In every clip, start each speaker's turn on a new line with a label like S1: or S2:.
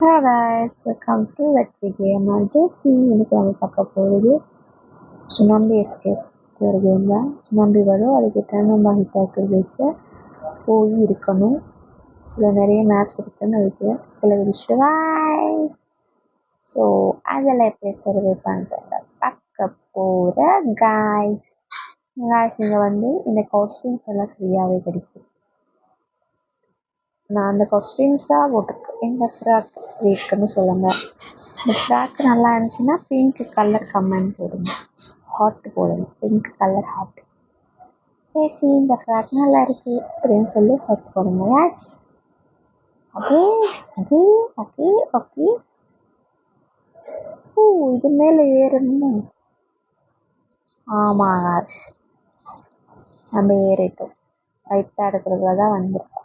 S1: Hi guys, welcome to Vetri Game. Jesse இன்னைக்கு நம்ம பார்க்க போகிறது சுனாமி எஸ்கேப் ஒரு கேம் தான். சுனாமி வரும், அதுக்கிட்ட நம்ம ஹிட்டாக்கர் பேஸில் போய் இருக்கணும். நிறைய மேப்ஸ் இருக்குன்னு நினைக்கிறேன். இதில் விரிச்சிட்டு பாய். ஸோ அதில் எப்படி சர்வே பண்ணுறத பார்க்க போகிற காய்ஸ். இங்கே இந்த காஸ்டியூம்ஸ் எல்லாம் ஃப்ரீயாகவே கிடைக்கும். நான் அந்த காஸ்டியூம்ஸ் தான் போட்டிருக்கேன். எந்த ஃப்ராக் இருக்குன்னு சொல்லுங்கள். இந்த ஃப்ராக் நல்லா இருந்துச்சுன்னா பிங்க் கலர் கமெண்ட் போடுங்க, ஹாட் போடுங்க, பிங்க் கலர் ஹாட். பேசி இந்த ஃப்ராக் நல்லா இருக்கு அப்படின்னு சொல்லி ஹாட் போடுங்க. யாஸ் ஓகே ஓகே ஓகே ஓகே. ஓ, இது மேலே ஏறணும். ஆமாம் யாஸ், நம்ம ஏறிட்டோம். ரைட்டாக இருக்கிறதுல தான் வந்திருக்கோம்.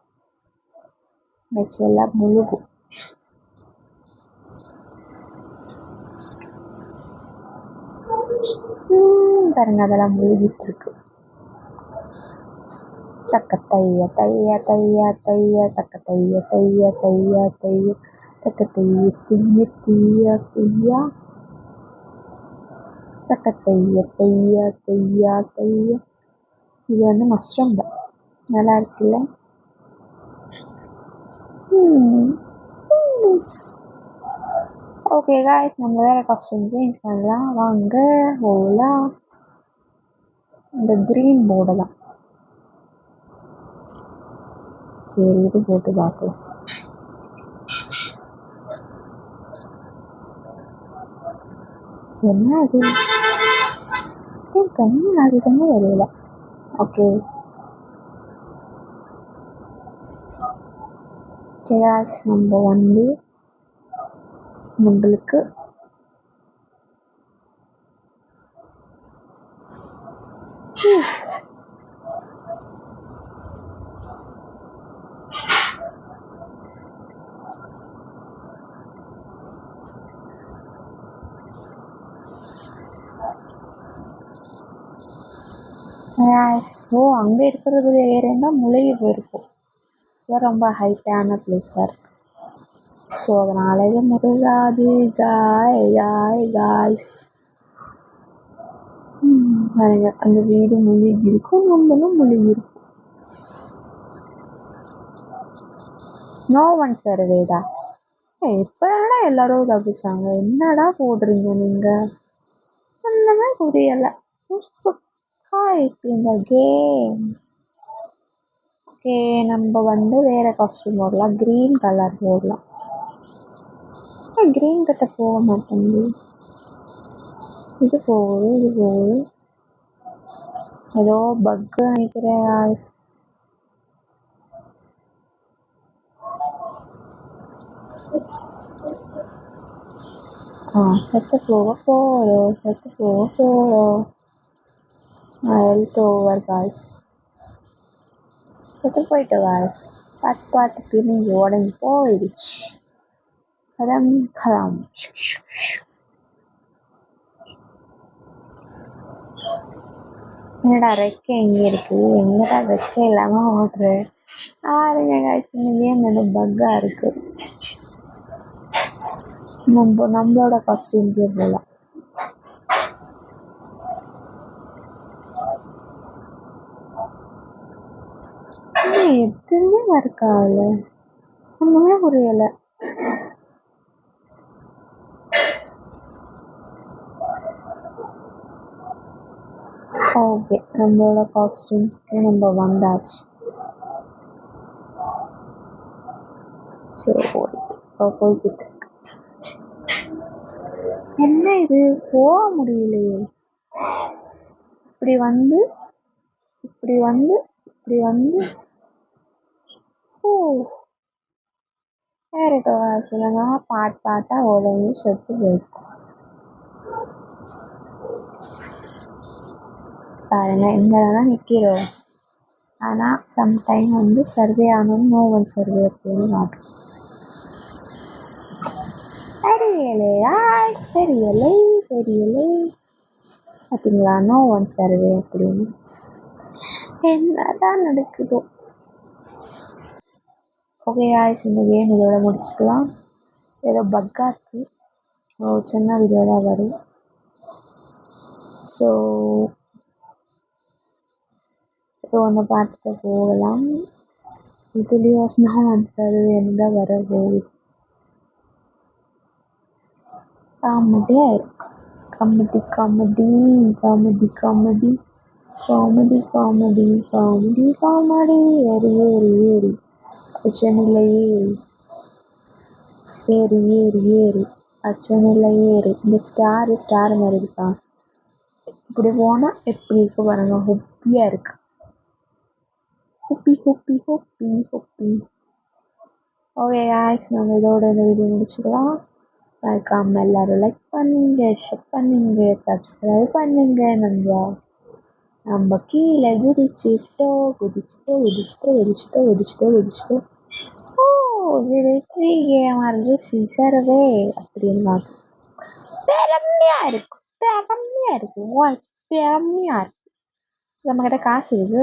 S1: எல்லாம் முழுகும். பாருங்க, அதெல்லாம் முழுகிட்டு இருக்கு. தக்க தைய தைய தைய தைய தக்க தைய தைய தைய தைய தக்க தைய தீய தீய தீயா தக்க தைய தைய தைய தைய. இது மஷ்ரூம் தான், நல்லா இருக்குல்ல. ஓகே காய்ஸ், நம்ம வேற காஸ்டியூம் சேஞ்ச் பண்ணலாம் வாங்க. போகலாம். இந்த க்ரீன் போர்டெல்லாம் சரி, இது போட்டு பார்க்கலாம். என்ன அது கண்ணு ஆகுதுன்னு வெளியில. ஓகே கேஷ் நம்ம நம்மளுக்கு அங்கே இருக்கிறது ஏறினா முழுகி போயிருக்கும். ரொம்ப ஹைட்டான பிளேஸாக இருக்கு. ஸோ அதனால இது முழுகாது காய்ஸ். அந்த வீடு முழுகி இருக்கும், நம்மளும் முழுகி இருக்கும். நோ ஒன் சர்வேடா. எப்படா எல்லாரும் தப்பிச்சாங்க? என்னடா போடுறீங்க நீங்க? ஒண்ணுமே புரியல. இந்த கேம். ஓகே, நம்ம வேற காஸ்டியூம் போடலாம். கிரீன் கலர் போடலாம். கிரீன் கிட்ட போக மாட்டேங்குது. இது போகுது. ஏதோ பக் நினைக்கிறேன். செத்து போக போகிறோம். Health over guys. செத்து போயிட்டு காய்ஸ். பாட்டுக்கு நீங்கள் உடஞ்சி போயிடுச்சு. கலம் என்னடா ரெக்கை எங்கே இருக்கு? எங்கடா ரெக்கை இல்லாமல் ஓடுற? ஆறுங்க காய்ஸ், இந்த கேம் பக்காக இருக்கு. நம்மளோட காஸ்டியூம்க்கே போகலாம். எதுவுமே இருக்காதுல்ல, ஒன்றுமே புரியலை. ஓகே, நம்மளோட காஸ்டியூம்ஸ்க்கு நம்ம வந்தாச்சு. சரி, போய்கிட்டு என்ன இது போக முடியலையே. இப்படி வந்து சொல்லுங்க. பாட்டா உடனே செத்து போயிருக்கும். பாருங்க, இங்கதான் நிக்கிறோம். ஆனா சம்டைம் சர்வே ஆனோம். நோ ஒன் சர்வே அப்படின்னு மாட்டோம். தெரியலை பார்த்தீங்களா? நோ ஒன் சர்வே அப்படின்னு. என்னதான் நடக்குதோ. ஓகே காய்ஸ், இந்த கேம் இதோட முடிச்சுக்கலாம். ஏதோ பக்காச்சு சின்ன வீடியோ தான் வரும். ஸோ இது ஒன்று பார்த்துட்டு போகலாம். இதுலேயும் ஆன்சர் தான் வர போகுது. காமெடியாக இருக்கு. Comedy comedy comedy comedy comedy comedy comedy comedy ஏறி ஏறி ஏறி அச்சனில் ஏறி ஏறி ஏறி ஏறி அச்சனில் ஏறி. இந்த ஸ்டார் மாதிரி இருக்கா? இப்படி போனால் எப்படி இருக்கு பாருங்க. ஹொப்பியாக இருக்கு. ஹொப்பி ஹொப்பி ஹொப்பி ஹொப்பி. ஓகே காய்ஸ், நம்ம இதோட இந்த வீடியோ முடிச்சுக்கலாம். மறக்காம எல்லாரும் லைக் பண்ணுங்க, ஷேர் பண்ணுங்க, சப்ஸ்கிரைப் பண்ணுங்க. நம்ம கீழே குதிச்சுட்டோ குதிச்சுட்டோ குதிச்சுட்டோ குதிச்சுட்டோ குதிச்சுட்டோ குதிச்சுட்டோ வெற்றி கேமர்ஜி சீசரவே அப்படின்னா பெருமையா இருக்கும். பெருமையா இருக்கு. வாய்ஸ் பெருமையா இருக்கு. நம்ம கிட்ட காசு இருக்கு,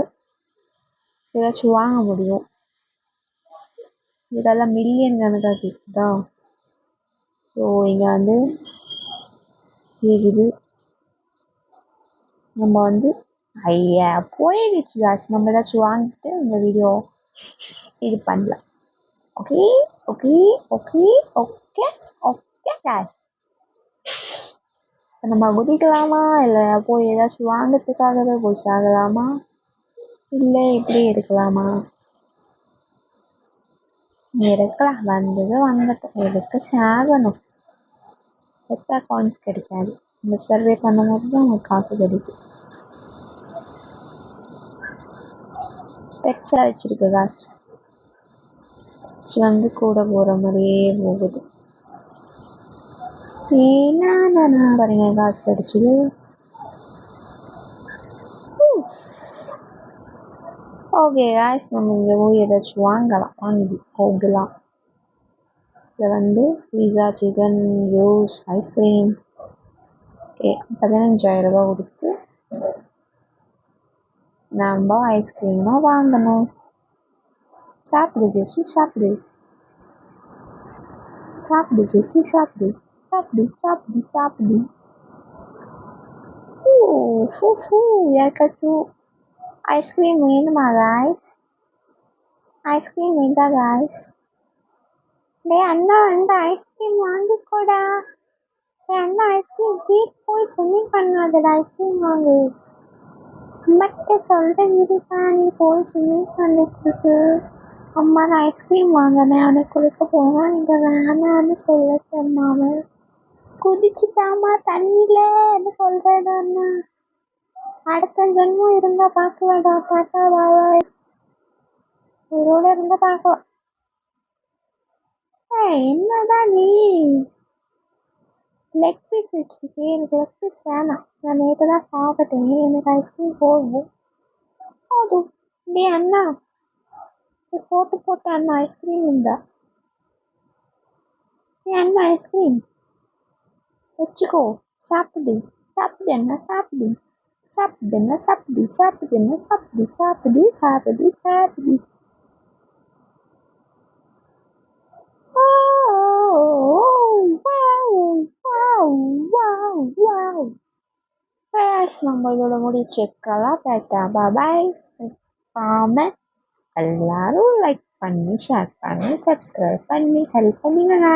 S1: ஏதாச்சும் வாங்க முடியும். இதெல்லாம் மில்லியன் கணக்காக கேட்குதா? ஸோ இங்கே வந்து கேட்குது. நம்ம ஐயா போயிடுச்சு காசு. நம்ம ஏதாச்சும் வாங்கிட்டு இந்த வீடியோ இது பண்ணலாம். Okay okay okay okay okay காசு. நம்ம குதிக்கலாமா, இல்லை போய் ஏதாச்சும் வாங்கிறதுக்காகவே போய் சாகலாமா, இல்லை இப்படி இருக்கலாமா? இருக்கலாம். வந்தது வந்துட்டோம். எதுக்கு சாகணும்? எக்ஸ்ட்ரா காயின்ஸ் கிடைக்காது. இந்த சர்வே பண்ணும்போது தான் உங்களுக்கு காசு கிடைக்கும். பெட்ஸாக வச்சுருக்கு காசு கூட போகிற மாதிரியே போகுது. ஏன்னா பாருங்க காசு கிடைச்சிது. ஓகே காய்ஸ், நம்ம இங்கே போய் ஏதாச்சும் வாங்கி போகலாம். இதில் பீஸா, சிக்கன், ஜூஸ், ஐஸ்கிரீம். ஓகே, 15,000 ரூபா கொடுத்து நம்ம ஐஸ்கிரீமாக வாங்கணும். சாப்பிடு ஜெஸ்ஸி, சாப்பிடு சாப்பிடு ஜெஸ்ஸி, சாப்பிடு சாப்பிடு சாப்பிடு சாப்பிடு. யாருக்காச்சும் ஐஸ்கிரீம் வேணுமா காய்ஸ்? ஐஸ்கிரீம் வேண்டா காய்ஸ்? டே அண்ணா ஐஸ்கிரீம் வாங்கிக்கோடா. டே அண்ணா ஐஸ்கிரீம் வீட் போய் ஸ்விம்மிங் பண்ணாதடா. ஐஸ்கிரீம் வாங்கு. அம்மாக்கிட்ட சொல்கிறேன் இருக்கா, நீ போய் ஸ்விம்மிங் பண்ணிட்டு அம்மா நான் ஐஸ்கிரீம் வாங்கினேன் அவனுக்கு கொடுக்க போனால் நீங்கள் வேணான்னு சொல்ல சொன்னாம குதிச்சுட்டாமா தண்ணியில்ன்னு சொல்கிறேன். அண்ணா அடுத்த ஜென்மம் இருந்தால் பார்க்கலாடா. தாத்தா பாபா உயிரோட இருந்தால் பார்க்கலாம். என்னடா நீ லெக் பீஸ் வச்சுருக்கேன்? எனக்கு லெக் பீஸ் வேணாம். நான் நேற்று தான் சாப்பிட்டேன். எனக்கு ஐஸ்கிரீம் போதும். டே அண்ணா போட்டு அண்ணா ஐஸ்கிரீம் இருந்தா அண்ணா ஐஸ்கிரீம் வச்சுக்கோ. சாப்பிடு சாப்பிடு அண்ணா சாப்பிடு சாப்பிடு அண்ணா சாப்பிடு சாப்பிடு அண்ணா சாப்பிடு சாப்பிடு சாப்பிடு சாப்பிடு. நம்ம இதோட முடிச்சுக்கலாம். டாடா பாய். எல்லாரும் லைக் பண்ணி ஷேர் பண்ணி சப்ஸ்கிரைப் பண்ணி ஹெல்ப் பண்ணுங்க.